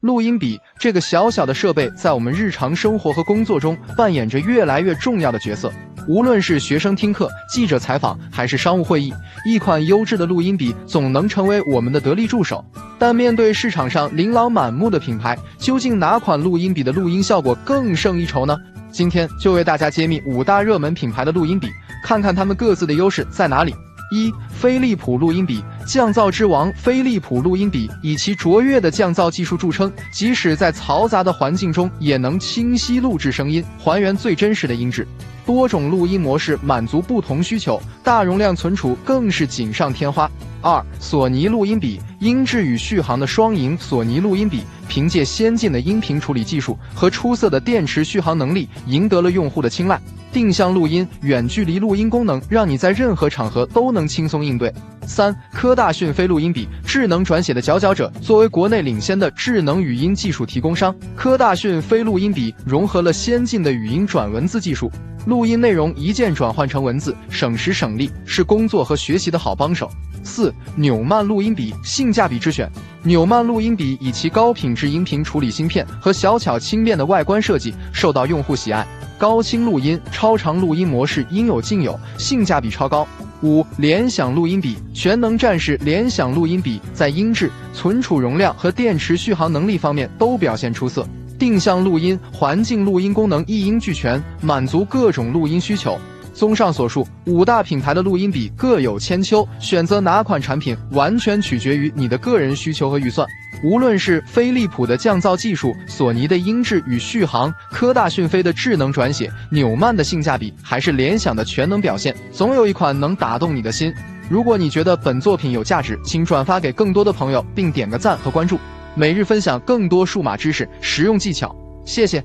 录音笔这个小小的设备，在我们日常生活和工作中扮演着越来越重要的角色。无论是学生听课、记者采访，还是商务会议，一款优质的录音笔总能成为我们的得力助手。但面对市场上琳琅满目的品牌，究竟哪款录音笔的录音效果更胜一筹呢？今天就为大家揭秘5大热门品牌的录音笔，看看它们各自的优势在哪里。1. 飞利浦录音笔，降噪之王。飞利浦录音笔以其卓越的降噪技术著称，即使在嘈杂的环境中也能清晰录制声音，还原最真实的音质。多种录音模式满足不同需求，大容量存储更是锦上添花。2. 索尼录音笔，音质与续航的双赢。索尼录音笔凭借先进的音频处理技术和出色的电池续航能力，赢得了用户的青睐。定向录音、远距离录音功能，让你在任何场合都能轻松应对。3. 科大讯飞录音笔，智能转写的佼佼者。作为国内领先的智能语音技术提供商，科大讯飞录音笔融合了先进的语音转文字技术，录音内容一键转换成文字，省时省力，是工作和学习的好帮手。4. 纽曼录音笔，性价比之选。纽曼录音笔以其高品质音频处理芯片和小巧轻便的外观设计，受到用户喜爱。高清录音、超长录音模式应有尽有，性价比超高。5. 联想录音笔，全能战士。联想录音笔在音质、存储容量和电池续航能力方面都表现出色。定向录音、环境录音功能一应俱全，满足各种录音需求。综上所述，5大品牌的录音笔各有千秋，选择哪款产品完全取决于你的个人需求和预算。无论是飞利浦的降噪技术、索尼的音质与续航、科大讯飞的智能转写、纽曼的性价比，还是联想的全能表现，总有一款能打动你的心。如果你觉得本作品有价值，请转发给更多的朋友，并点个赞和关注，每日分享更多数码知识、实用技巧。谢谢。